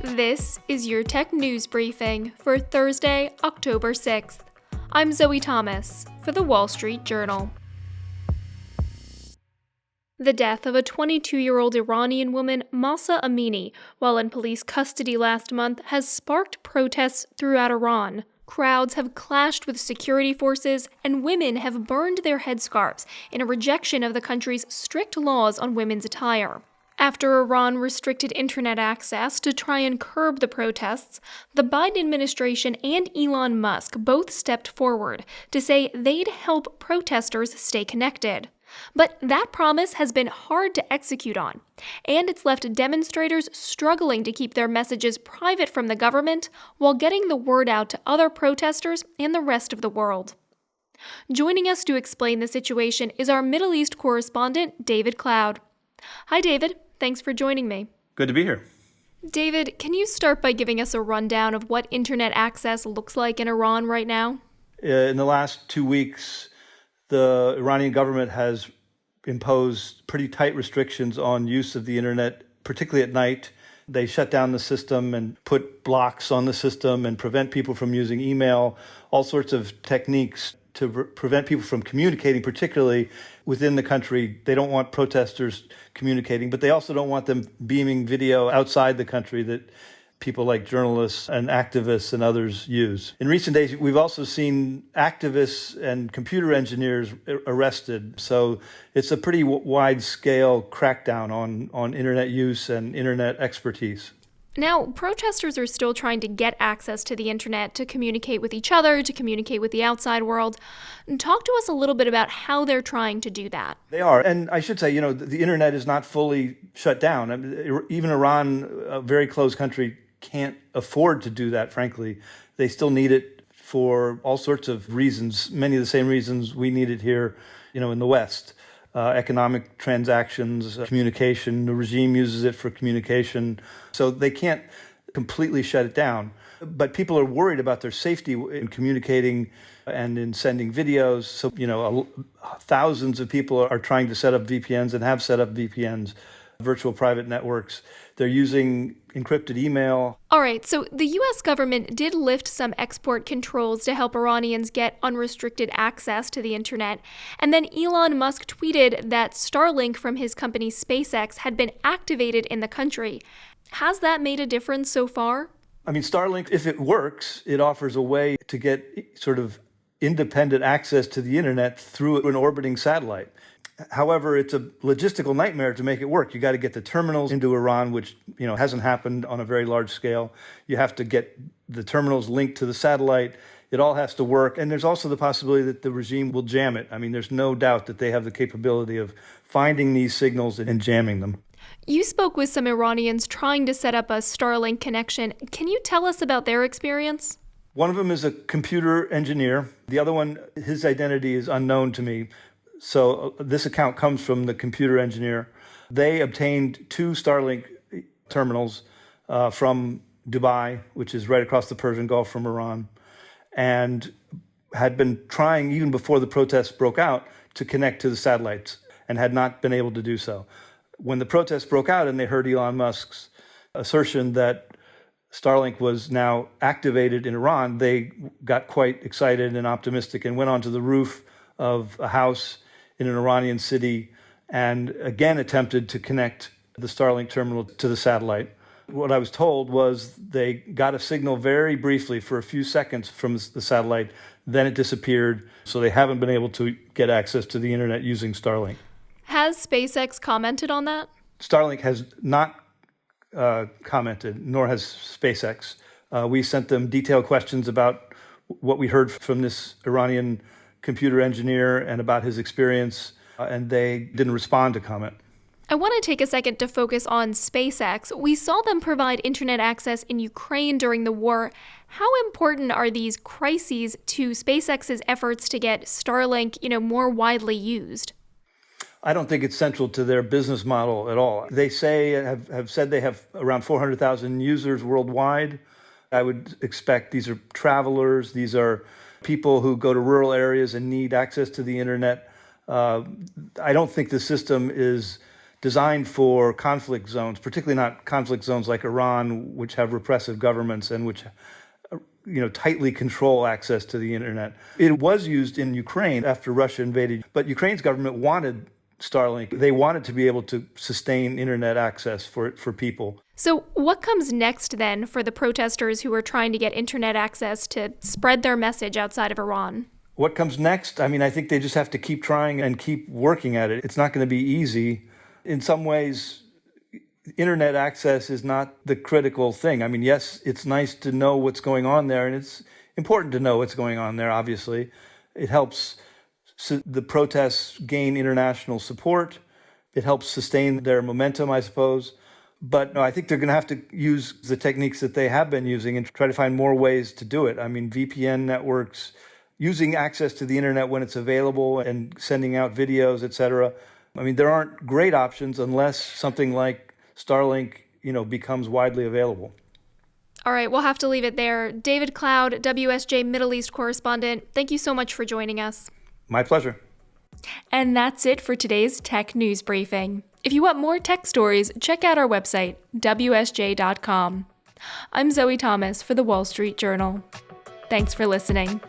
This is your tech news briefing for Thursday, October 6th. I'm Zoe Thomas for the Wall Street Journal. The death of a 22-year-old Iranian woman, Mahsa Amini, while in police custody last month, has sparked protests throughout Iran. Crowds have clashed with security forces, and women have burned their headscarves in a rejection of the country's strict laws on women's attire. After Iran restricted internet access to try and curb the protests, the Biden administration and Elon Musk both stepped forward to say they'd help protesters stay connected. But that promise has been hard to execute on, and it's left demonstrators struggling to keep their messages private from the government while getting the word out to other protesters and the rest of the world. Joining us to explain the situation is our Middle East correspondent, David Cloud. Hi, David. Thanks for joining me. Good to be here. David, can you start by giving us a rundown of what internet access looks like in Iran right now? In the last 2 weeks, the Iranian government has imposed pretty tight restrictions on use of the internet, particularly at night. They shut down the system and put blocks on the system and prevent people from using email, all sorts of techniques to prevent people from communicating, particularly within the country. They don't want protesters communicating, but they also don't want them beaming video outside the country that people like journalists and activists and others use. In recent days, we've also seen activists and computer engineers arrested. So it's a pretty wide-scale crackdown on internet use and internet expertise. Now, protesters are still trying to get access to the internet to communicate with each other, to communicate with the outside world. Talk to us a little bit about how they're trying to do that. They are. And I should say, the internet is not fully shut down. I mean, even Iran, a very closed country, can't afford to do that, frankly. They still need it for all sorts of reasons, many of the same reasons we need it here, in the West. Economic transactions, communication. The regime uses it for communication. So they can't completely shut it down. But people are worried about their safety in communicating and in sending videos. So, thousands of people are trying to set up VPNs and have set up VPNs, virtual private networks. They're using encrypted email. All right, so the U.S. government did lift some export controls to help Iranians get unrestricted access to the internet. And then Elon Musk tweeted that Starlink from his company SpaceX had been activated in the country. Has that made a difference so far? I mean, Starlink, if it works, it offers a way to get sort of independent access to the internet through an orbiting satellite. However, it's a logistical nightmare to make it work. You got to get the terminals into Iran, which hasn't happened on a very large scale. You have to get the terminals linked to the satellite. It all has to work. And there's also the possibility that the regime will jam it. I mean, there's no doubt that they have the capability of finding these signals and jamming them. You spoke with some Iranians trying to set up a Starlink connection. Can you tell us about their experience? One of them is a computer engineer. The other one, his identity is unknown to me. So this account comes from the computer engineer. They obtained 2 Starlink terminals from Dubai, which is right across the Persian Gulf from Iran, and had been trying, even before the protests broke out, to connect to the satellites and had not been able to do so. When the protests broke out and they heard Elon Musk's assertion that Starlink was now activated in Iran, they got quite excited and optimistic and went onto the roof of a house in an Iranian city and again attempted to connect the Starlink terminal to the satellite. What I was told was they got a signal very briefly for a few seconds from the satellite, then it disappeared, so they haven't been able to get access to the internet using Starlink. Has SpaceX commented on that? Starlink has not commented, nor has SpaceX. We sent them detailed questions about what we heard from this Iranian computer engineer and about his experience, and they didn't respond to comment. I want to take a second to focus on SpaceX. We saw them provide internet access in Ukraine during the war. How important are these crises to SpaceX's efforts to get Starlink, more widely used? I don't think it's central to their business model at all. They have said they have around 400,000 users worldwide. I would expect these are travelers, these are people who go to rural areas and need access to the internet. I don't think the system is designed for conflict zones, particularly not conflict zones like Iran, which have repressive governments and which tightly control access to the internet. It was used in Ukraine after Russia invaded, but Ukraine's government wanted Starlink. They wanted to be able to sustain internet access for people. So what comes next then for the protesters who are trying to get internet access to spread their message outside of Iran? What comes next? I mean, I think they just have to keep trying and keep working at it. It's not going to be easy. In some ways, internet access is not the critical thing. I mean, yes, it's nice to know what's going on there, and it's important to know what's going on there, obviously. It helps the protests gain international support. It helps sustain their momentum, I suppose. But no, I think they're going to have to use the techniques that they have been using and try to find more ways to do it. I mean, VPN networks, using access to the internet when it's available and sending out videos, et cetera. I mean, there aren't great options unless something like Starlink, becomes widely available. All right, we'll have to leave it there. David Cloud, WSJ Middle East correspondent, thank you so much for joining us. My pleasure. And that's it for today's Tech News Briefing. If you want more tech stories, check out our website, WSJ.com. I'm Zoe Thomas for the Wall Street Journal. Thanks for listening.